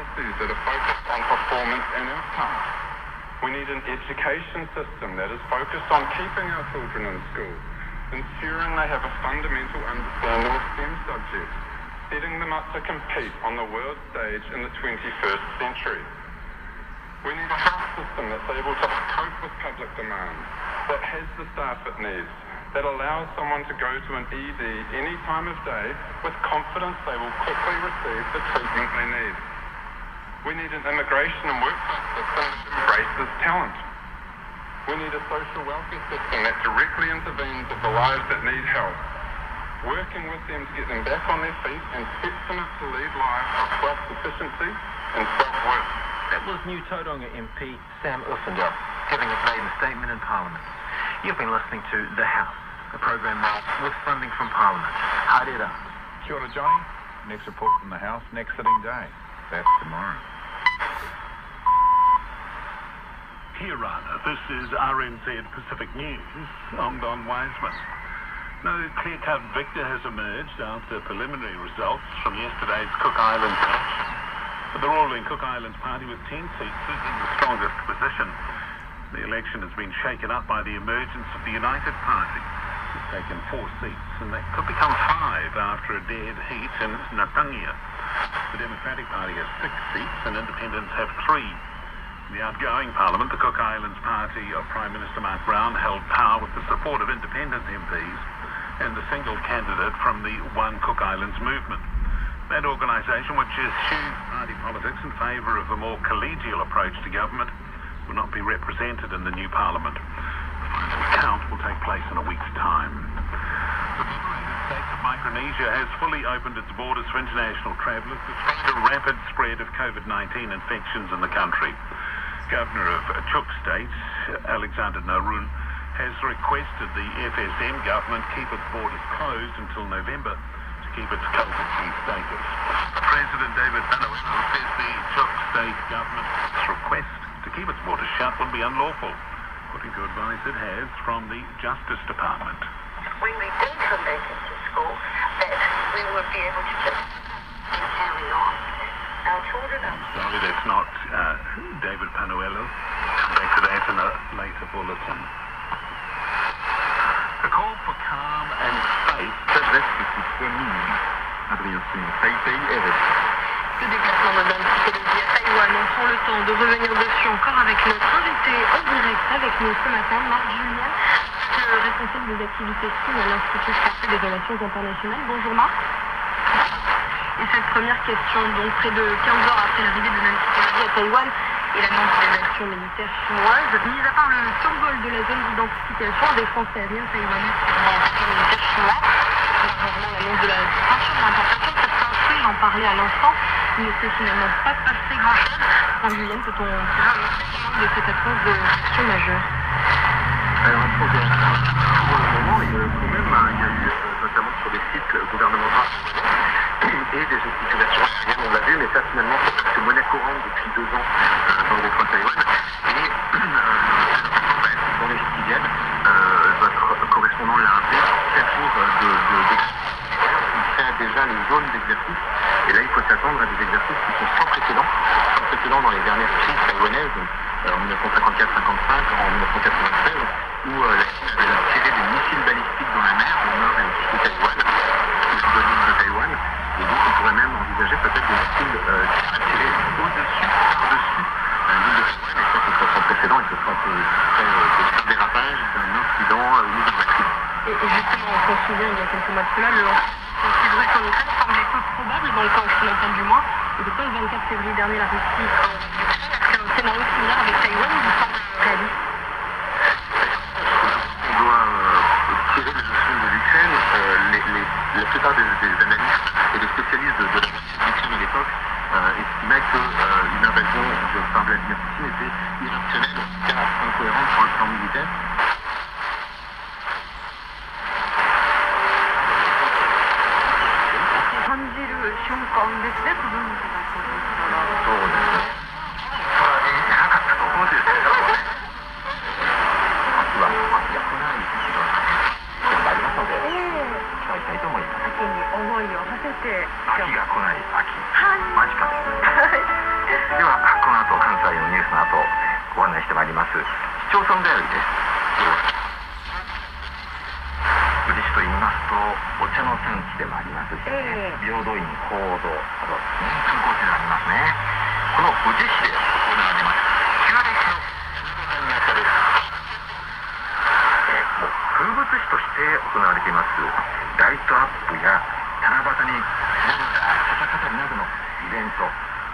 policies that are focused on performance and outcomes. We need an education system that is focused on keeping our children in school, ensuring they have a fundamental understanding of STEM subjects, setting them up to compete on the world stage in the 21st century. We need a health system that's able to cope with public demand, that has the staff it needs, that allows someone to go to an ED any time of day with confidence they will quickly receive the treatment they need. We need an immigration and workplace system that embraces talent. We need a social welfare system that directly intervenes with the lives that need help, working with them to get them back on their feet and sets them up to lead lives of self-sufficiency and self-worth. That was New Tauranga MP Sam Uffindell giving his maiden statement in Parliament. You've been listening to The House, a program with funding from Parliament. Haere. Kia ora, Johnny. Next report from the House, next sitting day. That's tomorrow. Kia ora. This is RNZ Pacific News. I'm Don Wiseman. No clear-cut victor has emerged after preliminary results from yesterday's Cook Islands election. The ruling Cook Islands party with 10 seats is in the strongest position. The election has been shaken up by the emergence of the United Party, who's taken 4 seats, and that could become 5 after a dead heat in Natangia. The Democratic Party has 6 seats and independents have 3. In the outgoing parliament, the Cook Islands party of Prime Minister Mark Brown held power with the support of independent MPs and the single candidate from the One Cook Islands movement. That organisation, which eschews party politics in favour of a more collegial approach to government, will not be represented in the new parliament. The final count will take place in a week's time. The Federated States of Micronesia has fully opened its borders for international travellers despite a rapid spread of COVID-19 infections in the country. Governor of Chuuk State, Alexander Narun, has requested the FSM government keep its borders closed until November to keep its COVID-free status. President David Panuelo says the Chuuk State government's request to keep its borders shut would be unlawful, according to advice it has from the Justice Department. When we do come back into school, that we would be able to just carry on. Our children are... Sorry, that's not David Panuelo. Come back to that in a later bulletin. The call for calm and faith s'adresse depuis 3 minutes. Adrien Singh, Taipei, RFI. Ce déplacement de Mme Psychologie à Taïwan, on prend le temps de revenir dessus encore avec notre invité en direct avec nous ce matin, Marc Julien, le responsable des activités SIM à l'Institut français des relations internationales. Bonjour Marc. Et cette première question, donc près de 15 heures après l'arrivée de Mme Psychologie à Taïwan et l'annonce des actions militaires chinoises, mis à part le survol de la zone d'identification des Français aériens taïwanais sur les actions militaires chinois, l'annonce de la suspension de l'importation de certains fruits, j'en parlais à l'instant, il ne s'est finalement pas passé grand-chose. En Guyane, peut-on tirer un enseignement de cette absence de sanctions majeures? Alors, pour le moment, il y a eu, notamment sur des sites gouvernementaux et des gesticulations aériennes, on l'a vu, mais ça finalement c'est monnaie courante depuis 2 ans dans le coin de Taïwan. Et dans les jours qui viennent, votre correspondant l'a appelé 7 jours on crée déjà les zones d'exercice. Et là, il faut s'attendre à des exercices qui sont sans précédent dans les dernières crises taïwanaises, en 1954-55, en 1996, où la Chine avait tiré des missiles balistiques dans la mer, au nord et au sud de Taïwan, sur l'île de Taïwan. Et donc, on pourrait même envisager peut-être des missiles tirés au-dessus, par-dessus l'île de Taïwan. Et ça, ce sera sans précédent et ce sera des dérapages, d'un incident ou d'une crise. Et justement, on s'en souvient, il y a quelques mois de cela, le considéré comme une semblait peu probable, dans le cas occidental du moins. Et depuis le 24 février dernier, la Russie est-ce qu'un scénario similaire avec Taïwan vous semble réaliste? On doit tirer les leçons de l'Ukraine. La plupart des analystes et des spécialistes de la Russie de l'époque estimaient qu'une invasion par Vladimir Poutine était irrationnelle, en tout cas incohérente sur un plan militaire. 市町村頼りです。宇治市と言いますとお茶の産地でもありますし、平等院香堂など、観光地がありますね。この宇治市で行われます旧暦のにあたる風物詩として行われていますライトアップや七夕に笹飾りなどのイベント、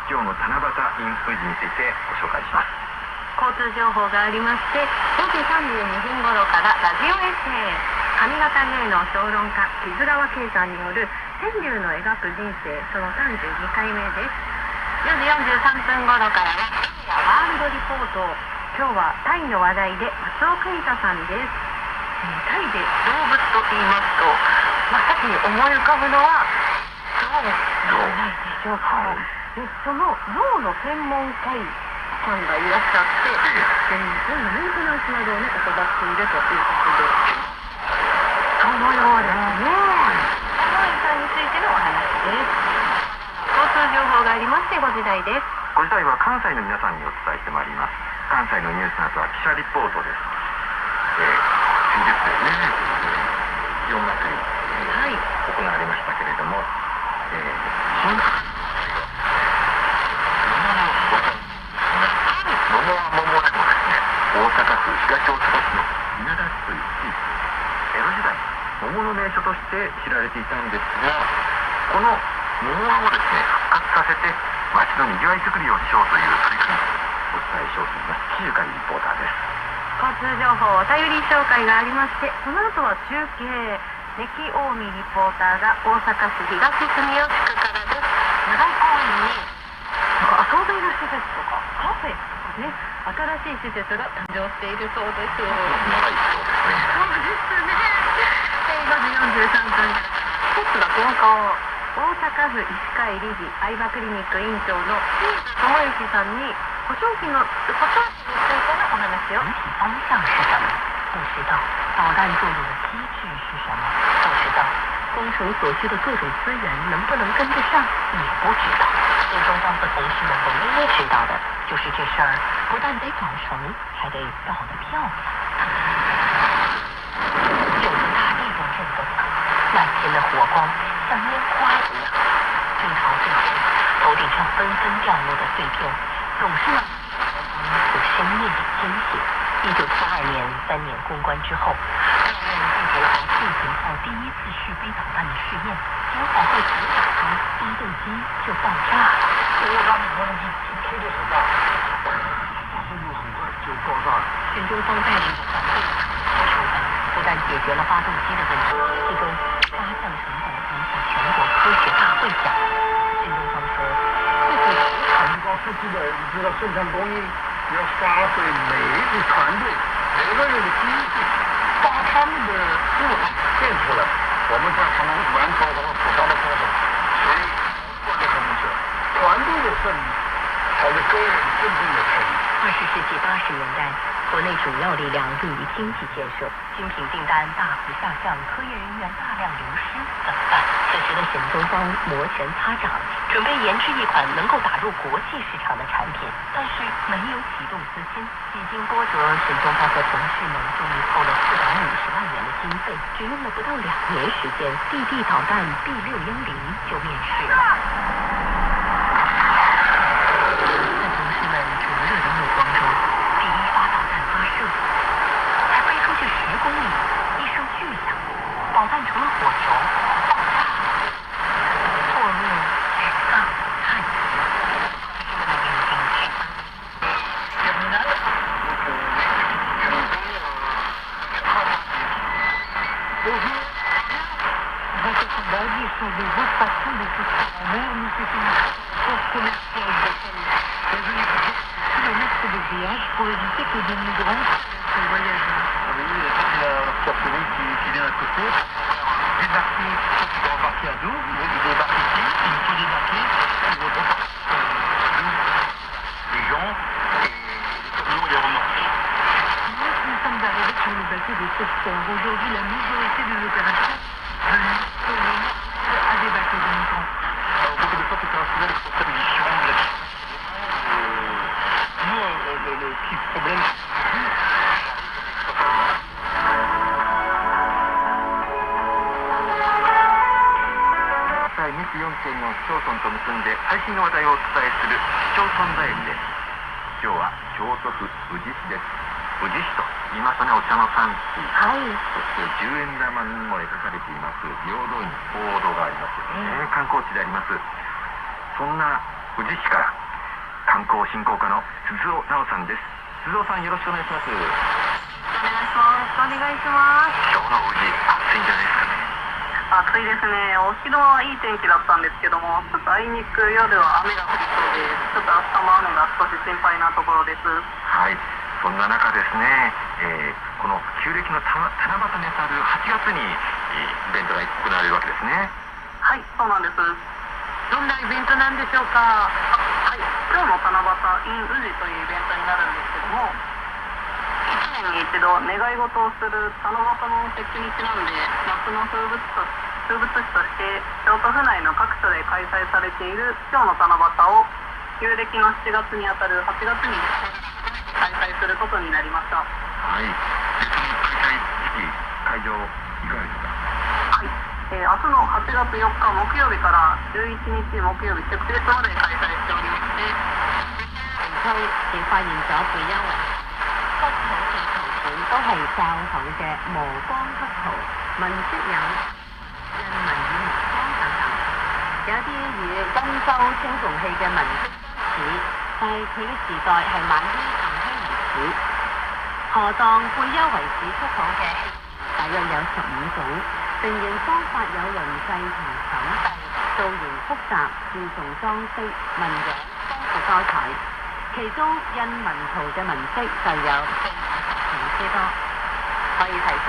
今日の七夕 in 宇治についてご紹介します。交通情報がありまして、5時32分頃からラジオエッセイ上方芸能評論家木津川圭さんによる川柳の描く人生その32回目です。4時43分頃からはワールドリポート、今日はタイの話題で松尾邦太さんです。タイで動物と言いますと真っ先に思い浮かぶのは象じゃないでしょうか。その象の専門家さんがいらっしゃって、そういうメンテナンスなどをね行っているということで、そのようですね。その遺産についてのお話です。交通情報がありまして5時台です。5時台は関西の皆さんにお伝えしてまいります。関西のニュースなどは記者リポートです。先日ですね、祇園祭り、行われましたけれども、新大阪府東大阪市の稲田市という地域、江戸時代桃の名所として知られていたんですが、この桃をですね復活させて町のにぎわい作りをしようという取り組みをお伝えしようと思います。岸ゆかりリポーターです。交通情報お便り紹介がありまして、その後は中継、関近江リポーターが大阪市東住吉区からです。長井公園に遊べる施設とかカフェね、新しい施設が誕生しているそうです。そうですね。5時43分。一つは投稿。大阪府医師会理事相葉クリニック院長の清水智之さんに補償金についてのお話を。方向是什么？不知道。导弹作用的机制是什么？不知道。工程所需的各种资源能不能跟得上？也不知道。新东方和同事们唯一知道的就是这事儿不但得搞成，还得搞得漂亮。就像大地震震动了，漫天的火光像烟花一样。惊潮最后，头顶上纷纷掉落的碎片，总是让有生命的惊喜。1972年3年攻关之后，担任地球号进行号第一次试飞导弹的试验，结果会才打开，发动机就爆炸了。发动机推得很大，速度很快就爆炸了。新东方带领的团队出门，不但解决了发动机的问题，最终8项成果赢得全国科学大会奖。新东方说，自己很高科技的，你知道生产工艺要发挥每一个团队每个人的精神，把他们的思维变出来，我们才能完成我们普通的工作。所以，我跟他们说，团队的胜利才是个人真正的胜利。20世纪80年代，国内主要力量用于经济建设，精品订单大幅下降，科研人员大量流失，怎么办？此时的新东方摩拳擦掌，准备研制一款能够打入国际市场的产品，但是没有启动资金。几经波折，新东方和同事们终于凑了450万元的经费，只用了不到2年时间，DD导弹 B610就面世了。在同事们灼热的目光中，第一发导弹发射，才飞出去10公里，一声巨响，导弹成了火球，爆炸了，破灭、沮丧、叹息。Sont des autres façons de se transformer. Nous faisons une force commerciale de kilomètres de grillage pour éviter que des migrants puissent voyager. Oui, ça c'est la porte-route qui vient à côté. Débarquer, il faut embarquer à dos, il débarque ici, il faut débarquer, il faut repartir les gens et les camions et les remorques. Nous sommes arrivés sur le bateau de sauveteur. Aujourd'hui, la majorité des opérations venues sur le à des bateaux de migrants. Alors, beaucoup de forces opérationnelles sont très différentes. Nous, le petit problème, で最新の話題をお伝えする市町村便りです。今日は京都府宇治市です。宇治市と言いますとね、お茶の産地、はい、そして10円玉にも描かれています平等院鳳凰堂がありますよね、観光地であります。そんな宇治市から観光振興課の鈴尾直さんです。鈴尾さん、よろしくお願いします。お願いします。お願いします。今日の宇治、暑いんじゃないですかね。暑いですね。お昼はいい天気だったんですけども、ちょっとあいにく夜は雨が降りそうで、ちょっと明日も雨が少し心配なところです。はい、そんな中ですね、この旧暦の七夕にあたる8月に、イベントが行われるわけですね。はい、そうなんです。どんなイベントなんでしょうか。はい、今日の七夕 in 宇治というイベントになるんですけども、1年に一度願い事をする七夕の節句にちなんで、夏の風物詩として京都府内の各所で開催されている今日の七夕を旧暦の7月にあたる8月に開催することになりました。はい、その開催時期、会場いかがですか。はい、明日の8月4日木曜日から11日木曜日祝日まで開催しておりまして、區亦發現咗背陰雲，不同嘅圖片都係教堂嘅磨光黑圖，文飾有印文與磨光等等，有啲與溫州青銅器嘅文飾似，但係佢嘅時代係晚於唐希遺址。河當背丘遺址出土嘅器大約有15種，成形方法有輪製同手製，造型複雜，注重裝飾，紋樣豐富多彩。其中印紋圖嘅紋飾就有40種之多。可以提出，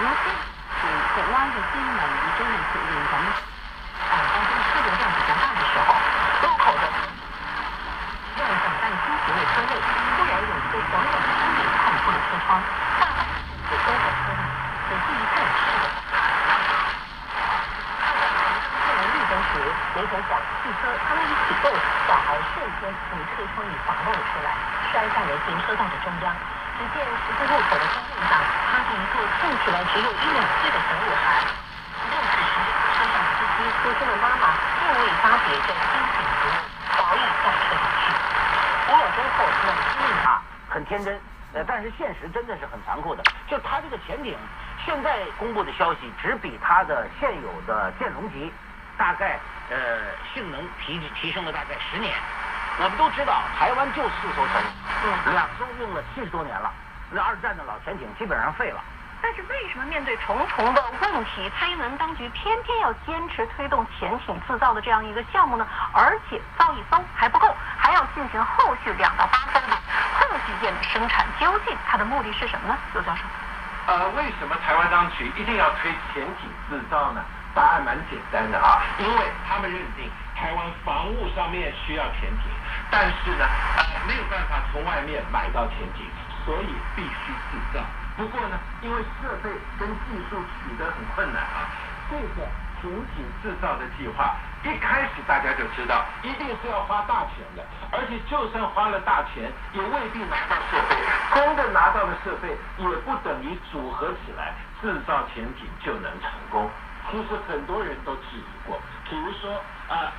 有些前石灣嘅先民已經係熟練咁，當中車流量比較大的時候，路口的讓等待通行的車內突然有一個廣廣的身影看出了車窗，大半是都在車內，仔細一看是的。绿灯时，没想想汽车刚一启动，小孩瞬间从车窗里滑落了出来，摔在了行车道的中央。只见十字路口的公路上趴着一个看起来只有1、2岁的小女孩。6时时，车上司机出生的妈妈并未发觉这惊险服务，早已驾车离去。5秒钟后，冷静很天真。但是现实真的是很残酷的，就它这个潜艇现在公布的消息只比它的现有的剑龙级大概性能提升了大概10年。我们都知道台湾就4艘潜艇，2艘用了70多年了，那2战的老潜艇基本上废了。但是为什么面对重重的问题，蔡英文当局偏偏要坚持推动潜艇制造的这样一个项目呢？而且造一艘还不够，还要进行后续2到8艘的后续件的生产，究竟它的目的是什么呢？刘教授。为什么台湾当局一定要推潜艇制造呢？答案蛮简单的啊，因为他们认定台湾防务上面需要潜艇，但是呢，没有办法从外面买到潜艇，所以必须制造。不过呢，因为设备跟技术取得很困难啊，这个潜艇制造的计划一开始大家就知道，一定是要花大钱的，而且就算花了大钱，也未必拿到设备，真的拿到的设备也不等于组合起来制造潜艇就能成功。其实很多人都质疑过，比如说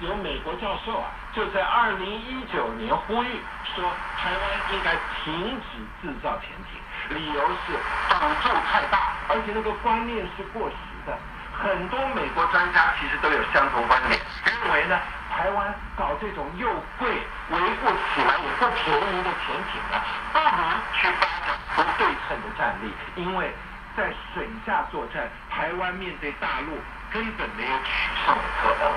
有美国教授就在2019年呼吁说，台湾应该停止制造潜艇，理由是挡住太大，而且那个观念是过时的。很多美国专家其实都有相同观点，认为呢，台湾搞这种又贵、维护起来也不便宜的潜艇呢，不如去发展不对称的战力，因为在水下作战，台湾面对大陆根本没有取胜的可能。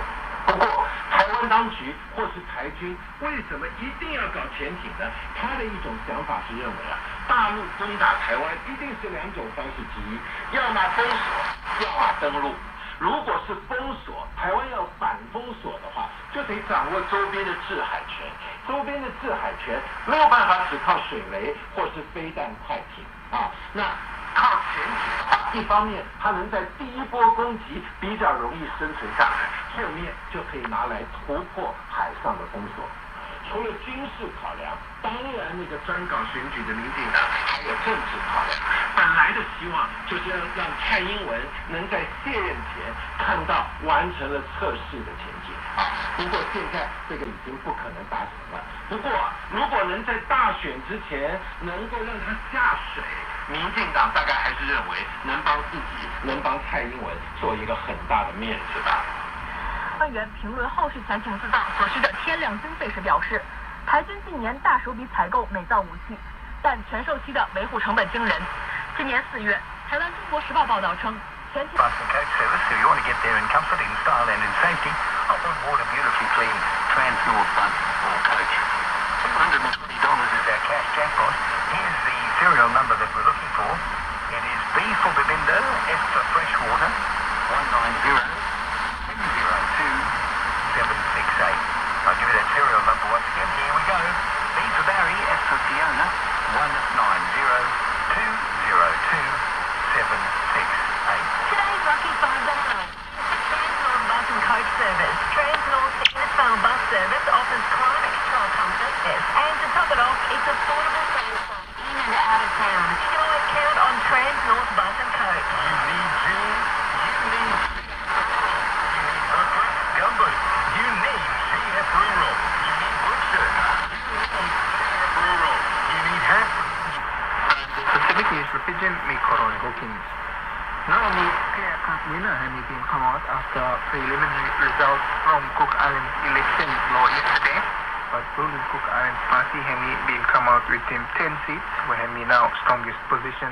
不过，台湾当局或是台军为什么一定要搞潜艇呢？他的一种想法是认为大陆攻打台湾一定是2种方式之一，要么封锁，要么登陆。如果是封锁，台湾要反封锁的话，就得掌握周边的制海权。周边的制海权没有办法只靠水雷或是飞弹快艇那靠潜艇的话，一方面它能在第一波攻击比较容易生存下来，后面就可以拿来突破海上的封锁。除了军事考量，当然那个专港选举的民进党还有政治考量。本来的希望就是让蔡英文能在卸任前看到完成了测试的前景啊。不过现在这个已经不可能达成了。不过如果能在大选之前能够让他下水，民进党大概还是认为能帮自己、能帮蔡英文做一个很大的面子吧。官员评论后续潜艇制造所需的天量经费时表示，台军近年大手笔采购美造武器，但全售期的维护成本惊人。今年4月，台湾《中国时报》报道称，前期。Bus and coach service, so you want to get there in comfort, in style and in safety. Hot and water, beautifully clean. Trans-North bus or coach. $220 is our cash jackpot. Here's the serial number that we're looking for. It is B for Bebindo, S for Freshwater, 190. 768. I'll give you that serial number once again. Here we go. B for Barry, S for Fiona, 190-202-768. Today's lucky $5. Trans-North Bus and Coach Service. Trans-North Innisfail Bus Service offers climate control comfort, and to top it off, it's affordable transport in and out of town. You can always count on Trans-North Bus and Coach. You need June, you need Gumbo, you need CF Rural, you need Wilshire, you need CF Rural, you need HAP. Pacific News Pigeon, me Corona Hawkins. Not only clear-cut winner had been come out after preliminary results from Cook Islands election law yesterday, but ruling Cook Islands Party had been come out with him 10 seats, where he now strongest position.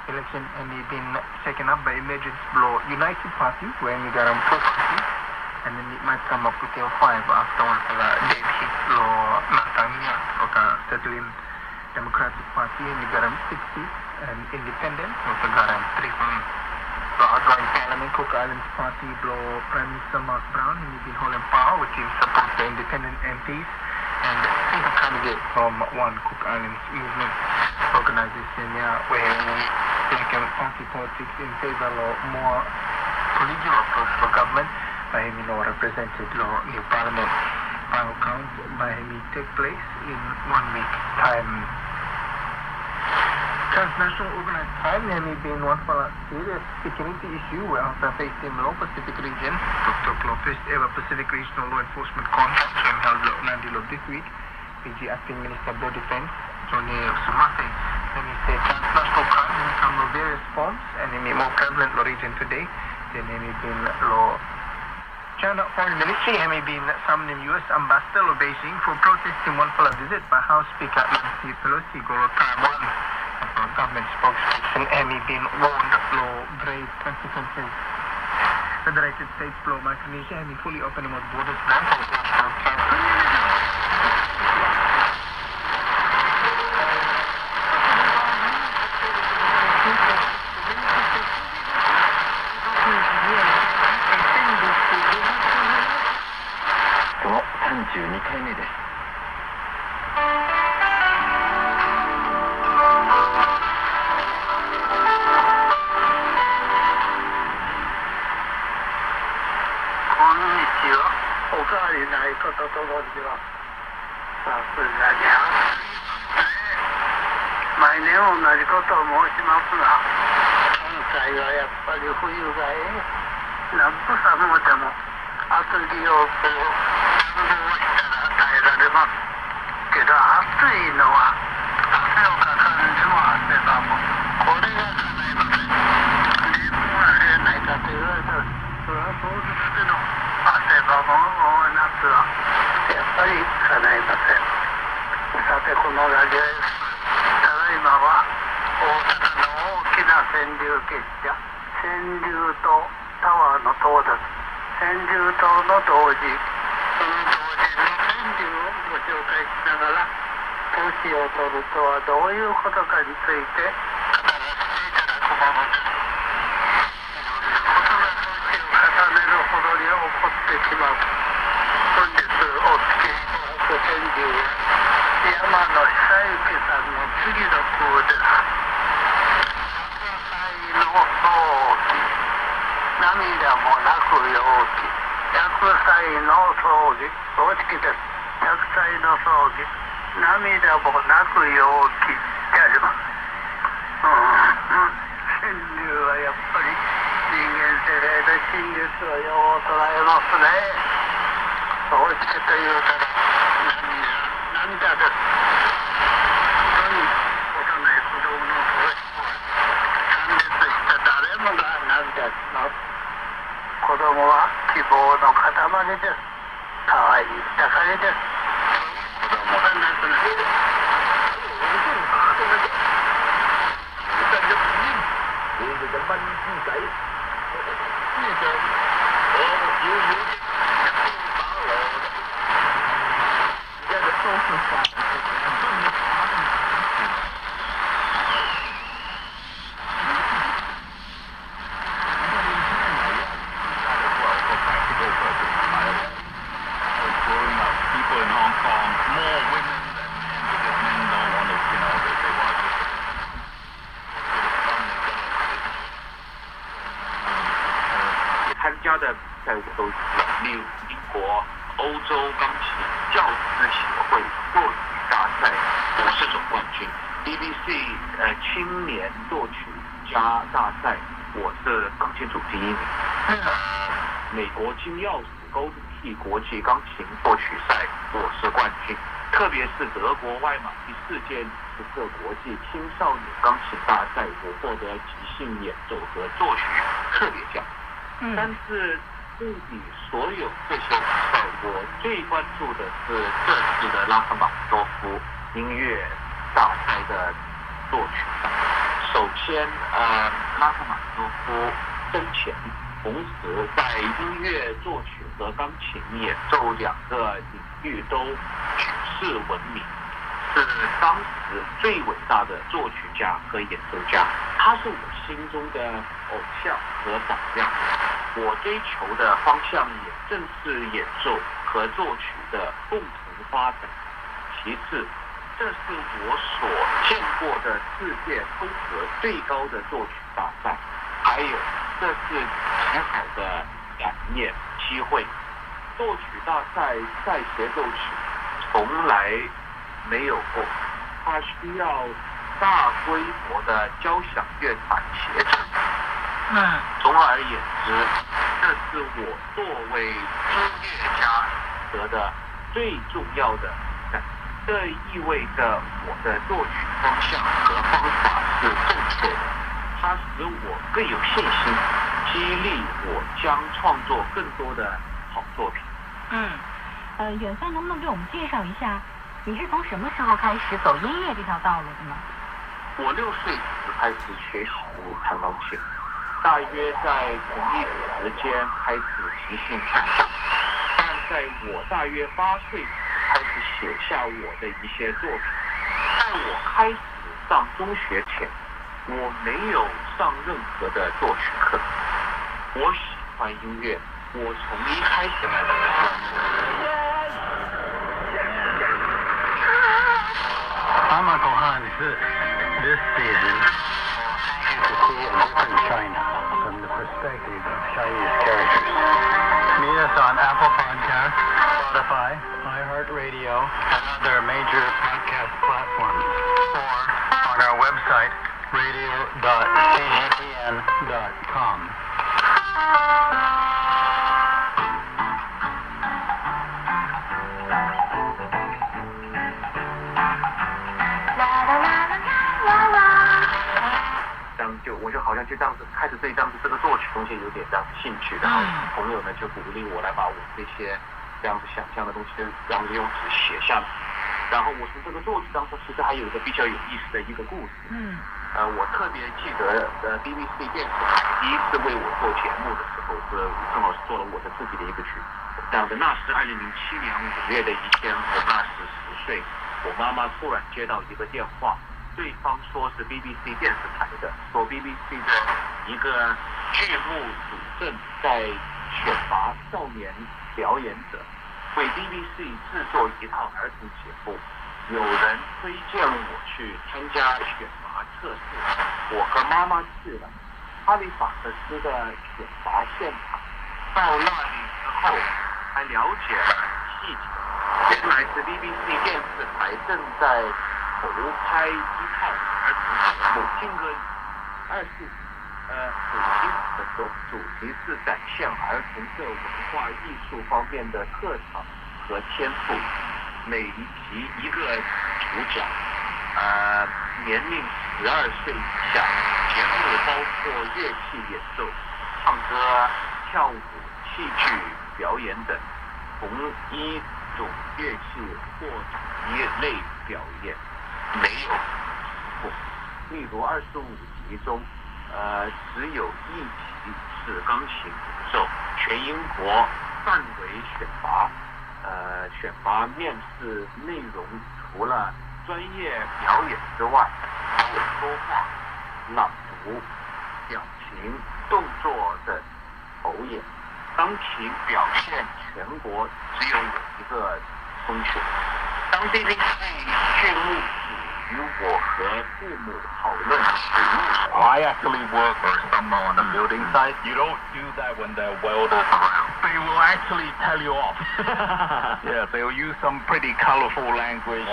Election had been taken up by Emergence Law United Party, where he got 4 seats, and then it might come up with 5 after one for the dead hit law Natania, or settling Democratic Party, and he got 6 seats, and Independent also got 3 from outgoing Parliament. Cook Islands Party blow Prime Minister Mark Brown, and he's been holding power with him support the independent MPs, and single candidate from one Cook Islands movement organization, where like party politics in favor of more collegial approach for government, by him represented law new Parliament. Final count by him take place in 1 week's time. Transnational organized crime has been one for a serious security issue where after facing low Pacific region, Dr. first ever Pacific Regional Law Enforcement Conference held in Orlando this week. PG Acting Minister of Defense, Johnny Sumate, and he said transnational crime in some various forms and in a more prevalent region today than any been law. China Foreign Ministry has been summoning U.S. Ambassador to Beijing for protesting one for a visit by House Speaker Nancy Pelosi go to Taiwan. And government spokesperson Amy been warned law grave consequences. Federated States law Micronesia has fully opening its borders now for national transport. 虐待の葬儀、涙もなくよう切ってあります。川柳はやっぱり人間性で真実をよう捉えますね。そうしてと言うたら涙です。本当に幼い子供の声参列した誰もが涙します。子供は希望の塊です。可愛い盛りです。子供が亡くなる。为这个满地在，记者有把我这个收拾好，growing up, people in Hong Kong, more women than men, because men don't want to, they want to just参加的比赛我都知道，例如英国欧洲钢琴教师协会作曲大赛，我是总冠军。BBC 青年作曲家大赛，我是钢琴组第1名。美国金钥匙高度 T 国际钢琴作曲赛，我是冠军。特别是德国外马第4届14国际青少年钢琴大赛，我获得即兴演奏和作曲特别奖。但是对比所有这些比赛，我最关注的是这次的拉赫玛多夫音乐大赛的作曲上。首先，拉赫玛多夫生前，同时在音乐作曲和钢琴演奏2个领域都举世闻名，是当时最伟大的作曲家和演奏家。他是我心中的偶像和榜样。我追求的方向也正是演奏和作曲的共同发展。其次，这是我所见过的世界风格最高的作曲大赛。还有，这是极好的感验机会。作曲大赛赛协奏曲从来没有过，它需要大规模的交响乐团协奏。总而言之，这是我作为音乐家得的最重要的比赛。这意味着我的作曲方向和方法是正确的，它使我更有信心，激励我将创作更多的好作品。远帆能不能给我们介绍一下，你是从什么时候开始走音乐这条道路的呢？我6岁时开始学习弹钢琴，大约在同一时间开始即兴创作，但在我大约8岁时开始写下我的一些作品。在我开始上中学前，我没有上任何的作曲课。我喜欢音乐，我从一开始I'm Uncle Hans. This season, I get to see a different China from the perspective of Chinese characters. Meet us on Apple Podcasts, Spotify, iHeartRadio, and other major podcast platforms, or on our website, radio.cgtn.com. 我就好像就这样子开始对这样子这个作曲东西有点这样子兴趣，然后朋友呢就鼓励我来把我这些这样子想象的东西这样子用纸写下来。然后我从这个作曲当中其实还有一个比较有意思的一个故事。我特别记得BBC 电视台第一次为我做节目的时候，是正好是做了我的自己的一个曲。这样的，那是2007年5月的一天，我那时10岁，我妈妈突然接到一个电话。对方说是 BBC 电视台的，说 BBC 的一个剧目主正在选拔少年表演者，为 BBC 制作一套儿童节目。有人推荐我去参加选拔测试，我和妈妈去了哈利法克斯的选拔现场。到那里之后，还了解了细节，原来是 BBC 电视台正在筹拍一套儿童母亲跟母亲的主题是展现儿童在文化艺术方面的特长和天赋。每一集一个主角，年龄12岁以下。节目包括乐器演奏、唱歌、跳舞、戏剧表演等，同一种乐器或一类表演没有过。例如25集中，只有一集是钢琴独奏。全英国范围选拔面试内容除了专业表演之外，还有说话、朗读、表情、动作的投演。钢琴表现全国只有一个通选。当 BBC 剧目组与我和父母讨论水幕。I actually work for someone on the building site. You don't do that when there are welders around. They will actually tell you off. Yeah, they'll use some pretty colorful language.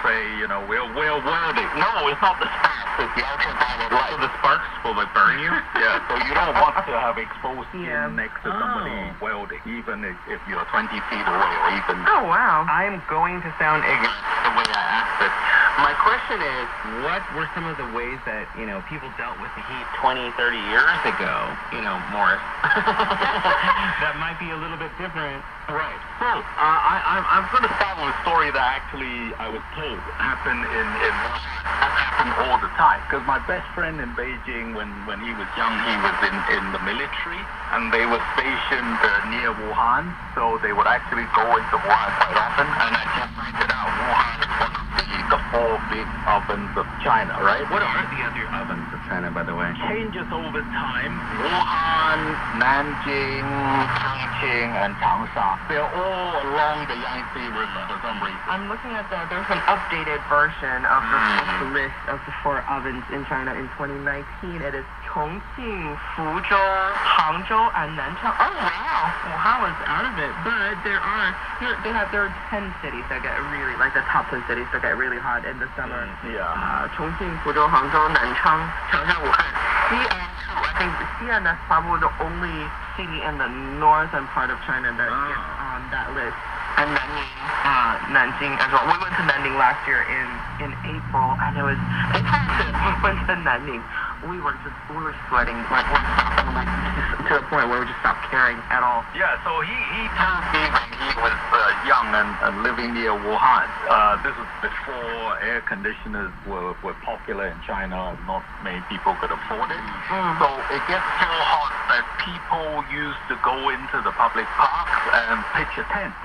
Say, we're welding. No, it's not the sparks. It's the ultraviolet light. So the sparks will burn you? Yeah, so you don't want to have exposed skin next to somebody welding, even if you're 20 feet away or even... Oh, wow. I'm going to sound ignorant the way I asked it. My question is, what were some of the ways that, people dealt with the heat 20, 30 years ago, Morris? That might be a little bit different. Right. So, I'm going to start with a story that actually I was told happened happened all the time. Because my best friend in Beijing, when he was young, he was in the military, and they were stationed near Wuhan, so they would actually go into Wuhan quite often, and I just pointed out Wuhan is one of the 4 big ovens of China, right? What are the other ovens of China, by the way? Changes over time. Wuhan, Nanjing, Chongqing, and Changsha. They're all along the Yangtze River for some reason. I'm looking at there's an updated version of the list of the 4 ovens in China in 2019. It is Chongqing, Fuzhou, Hangzhou, and Nanchang. Oh, wow. Wuhan was out of it. But there are 10 cities that get really, like the top 10 cities that get really hot in the summer. Yeah. Chongqing, Fuzhou, Hangzhou, Nanchang, Changsha, Wuhan. Xi'an, I think Xi'an is probably the only city in the northern part of China that gets on that list. And Nanjing as well. We went to Nanjing last year in April, and we went to Nanjing. We were sweating to the point where we just stopped caring at all. Yeah, so he told me when he was young and living near Wuhan. This was before air conditioners were popular in China, and not many people could afford it. So it gets so hot that people used to go into the public parks and pitch a tent.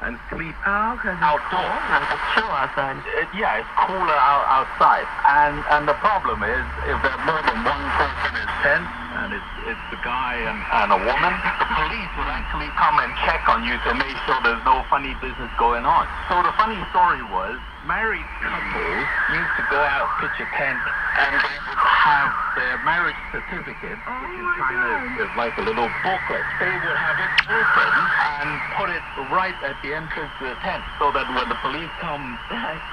And sleep outdoors. It's chill outside. It's cooler outside. And the problem is, if there's more than one person in tent, and it's a guy and a woman, the police will actually come and check on you to make sure there's no funny business going on. So the funny story was, married couples used to go out, pitch a tent, and they would have their marriage certificate, which in China is like a little booklet. They would have it open and put it right at the entrance to the tent, so that when the police come,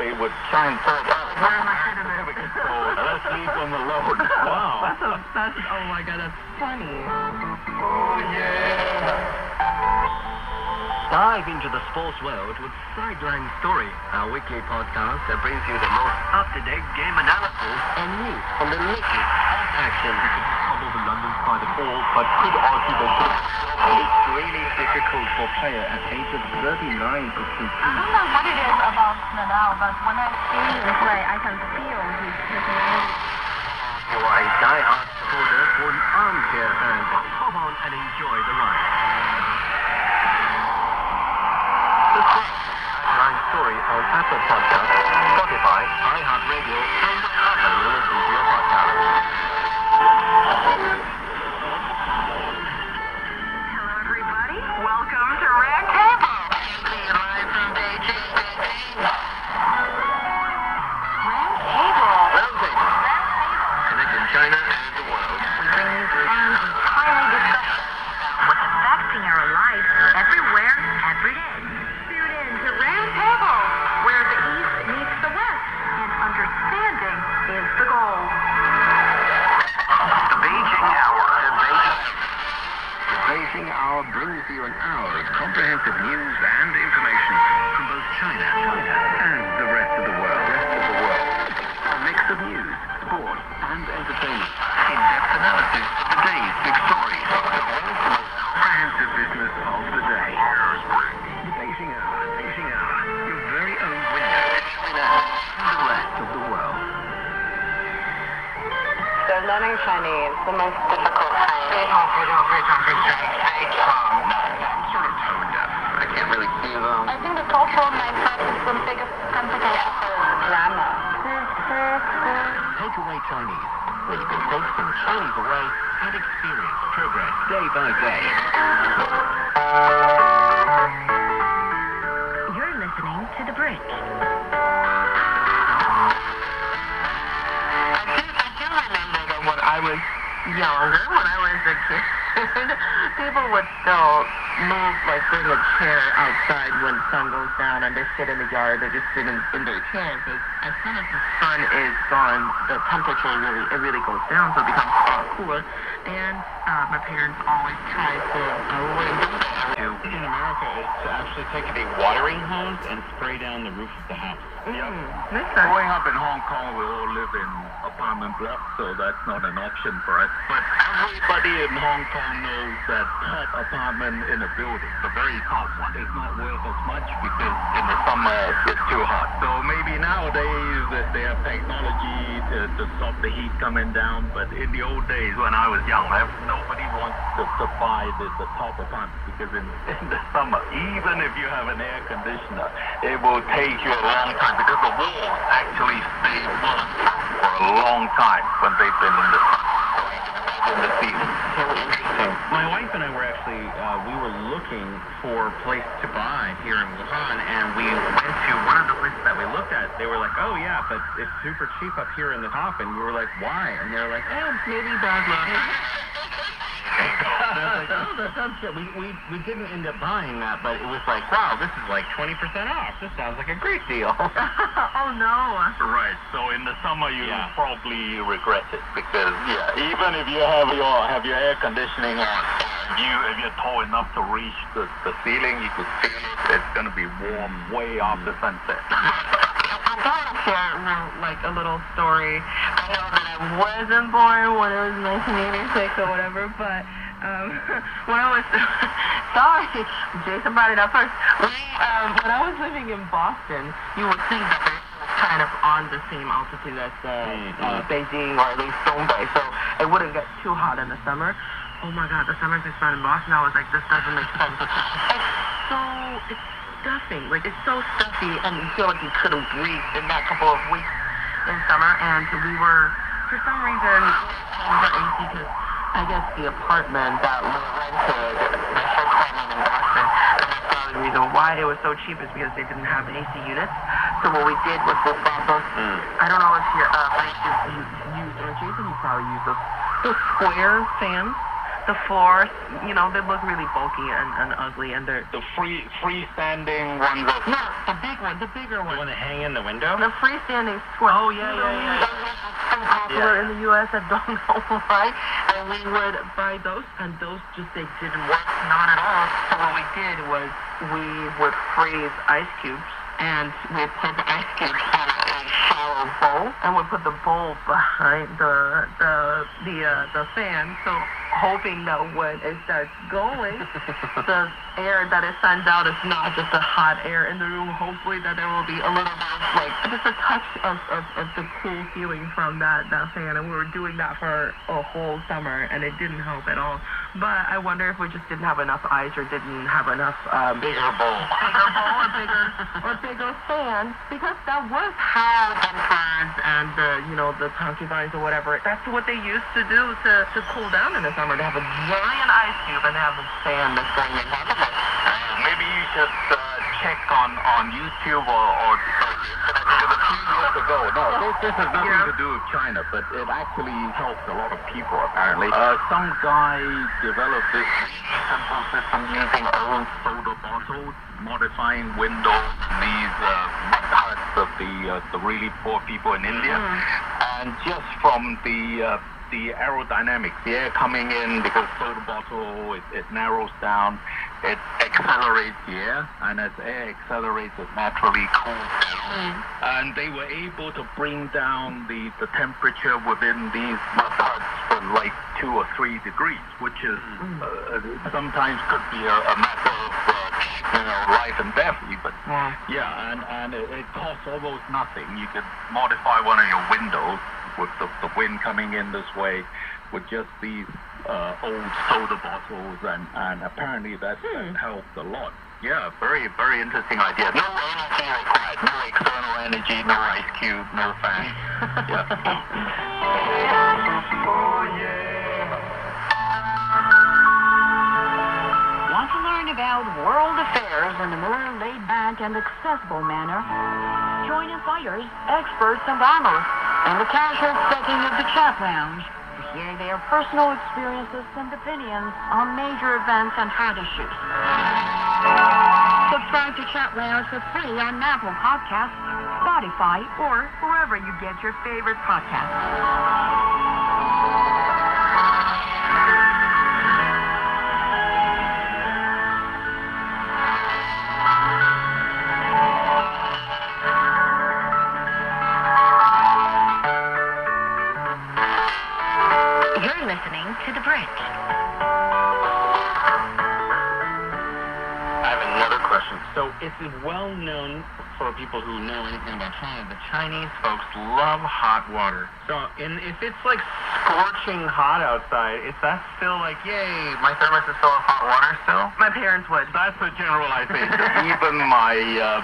they would try and pull it out. Where am I certificate? So let's leave them alone. Wow. That's oh my god, that's funny. Oh yeah. Dive into the sports world with Sideline Story, our weekly podcast that brings you the most up-to-date game analysis and news from the latest sports action. Come over London by the ball, but could argue that it's really difficult for a player at age of 39 to compete. I don't know what it is about Nadal, but when I see him play, I can feel his personality. You are a die-hard supporter or an armchair fan. Come on and enjoy the ride. Sideline Story on Apple Podcasts, Spotify, iHeartRadio, and wherever you listen to your podcast. Hello, everybody. Welcome to Red Table. Live from Beijing. Red Table. Connecting China and the world. We bring you fun and timely discussion what's affecting our lives everywhere, every day. Tune in to Red Learning Chinese, the most difficult thing. I'm sort of tone deaf. I can't really see them. I think the cultural mindset is the biggest complication for grammar. Takeaway Chinese, where you can take some Chinese away and experience progress day by day. You're listening to The Bridge. I do remember that when I was younger, when I was a kid, people would still move, like bring a chair outside when the sun goes down and they sit in the yard, they just sit in their chair, because as soon as the sun is gone, the temperature really goes down, so it becomes cooler. And my parents always try to avoid doing that. In America, it's actually taking a watering hose and spray down the roof of the house. Makes sense. Growing up in Hong Kong, we all live in apartment blocks, so that's not an option for us. But everybody in Hong Kong knows that top apartment in a building, the very top one, is not worth as much because in the summer it's too hot. So maybe nowadays they have technology to stop the heat coming down, but in the old days when I was young, nobody wants to buy the top apartment because in the summer, even if you have an air conditioner, it will take you a long time because the walls actually stay warm for a long time when they've been in the sun. In the season. So interesting. My wife and I were actually, we were looking for a place to buy here in Wuhan, and we went to one of the places that we looked at. They were like, oh yeah, but it's super cheap up here in the top, and we were like, why? And they were like, oh, maybe bad luck. And I was like, oh, that sounds good. We didn't end up buying that, but it was like, wow, this is like 20% off. This sounds like a great deal. Oh no. Right. So in the summer you probably regret it because even if you have your air conditioning on, if you're tall enough to reach the ceiling, you could feel it. It's gonna be warm way after sunset. I gotta share like a little story. I know that I wasn't born when it was 1986 or whatever, but when I was sorry, Jason brought it up first. When I was living in Boston, you would think that it was kind of on the same altitude as Beijing or at least Dongbei, so it wouldn't get too hot in the summer. Oh my God, the summers I spent in Boston, I was like, this doesn't make sense. It's stuffing, like it's so stuffy, and you feel like you couldn't breathe in that couple of weeks in summer. And we were, for some reason, under AC because I guess the apartment that we rented, my first apartment in Boston, the reason why it was so cheap is because they didn't have AC units. So what we did was we bought those. I don't know if you used, or Jason, you probably used those square fans. The floors, they look really bulky and ugly, and they're the freestanding ones. No, the bigger one. You want to hang in the window? The freestanding square. Oh yeah. So popular in the U.S. I don't know why. And we would buy those, and those they didn't work, not at all. So what we did was we would freeze ice cubes, and we'd put the ice cubes in a shallow bowl, and we'd put the bowl behind the fan. So hoping that when it starts going, the air that it sends out is not just a hot air in the room. Hopefully that there will be a little bit of just a touch of the cool feeling from that fan. And we were doing that for a whole summer, and it didn't help at all. But I wonder if we just didn't have enough ice or didn't have enough bigger bowl or bigger fan, because that was how emperors and the concubines or whatever, that's what they used to do to cool down in the summer. They have a giant ice cube and they have a fan that's going in. Maybe you should check on YouTube or because a few years ago. No, this has nothing to do with China, but it actually helps a lot of people apparently. Some guy developed this simple system using old soda bottles, modifying windows, these mud huts of the really poor people in India, and just from the aerodynamics, the air coming in, because soda bottle, it narrows down, it accelerates the air, and as air accelerates, it naturally cools down. And they were able to bring down the temperature within these mud huts for like 2 or 3 degrees, which is sometimes could be a matter of life and death even. Yeah, and it costs almost nothing. You could modify one of your windows with the wind coming in this way with just these old soda bottles, and apparently that helps a lot. Yeah, very, very interesting idea. No energy required, no external energy, no ice cube, no fan. Want to learn about world affairs in a more laid-back and accessible manner? Join insiders, experts, and analysts in the casual setting of the chat lounge to hear their personal experiences and opinions on major events and hot issues. Subscribe to Chat Lounge for free on Apple Podcasts, Spotify, or wherever you get your favorite podcasts. You're listening to The Bridge. I have another question. So it's well known for people who know anything about China, the Chinese folks love hot water. So if it's like scorching hot outside, is that still like, yay, my thermos is full of hot water still? My parents would. That's a generalization. Even my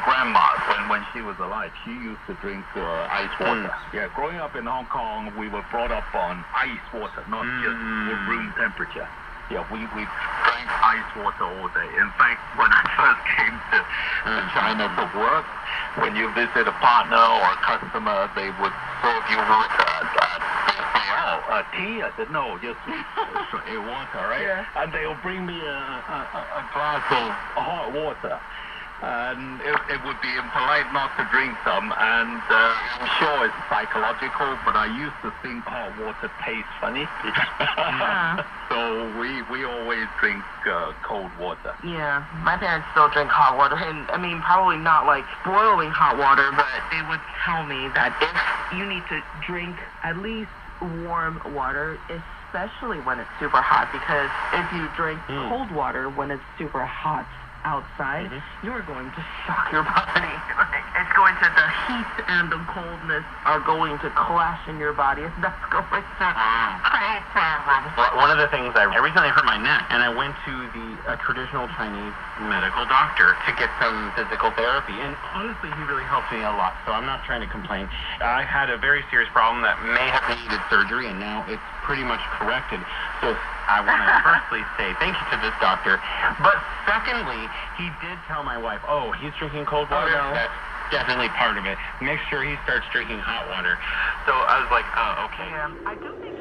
grandma, when she was alive, she used to drink ice water. Yeah, growing up in Hong Kong, we were brought up on ice water, not just room temperature. Yeah, we drank ice water all day. In fact, when I first came to China to work, when you visit a partner or a customer, they would serve you water. Tea? I said, no, just water, right? Yeah. And they'll bring me a glass of hot water. And it would be impolite not to drink some, and I'm sure it's psychological, but I used to think hot water tastes funny. So we always drink cold water. Yeah, my parents still drink hot water, and I mean, probably not like boiling hot water, but they would tell me that if you need to drink at least warm water, especially when it's super hot, because if you drink cold water when it's super hot outside, you're going to shock your body. It's going to, the heat and the coldness are going to clash in your body. That's going to One of the things, I recently hurt my neck, and I went to a traditional Chinese medical doctor to get some physical therapy, and honestly, he really helped me a lot, so I'm not trying to complain. I had a very serious problem that may have needed surgery, and now it's pretty much corrected. So I want to firstly say thank you to this doctor, but secondly, he did tell my wife, oh, he's drinking cold water? Oh, no. That's definitely part of it. Make sure he starts drinking hot water. So I was like, oh, okay. Yeah, I do think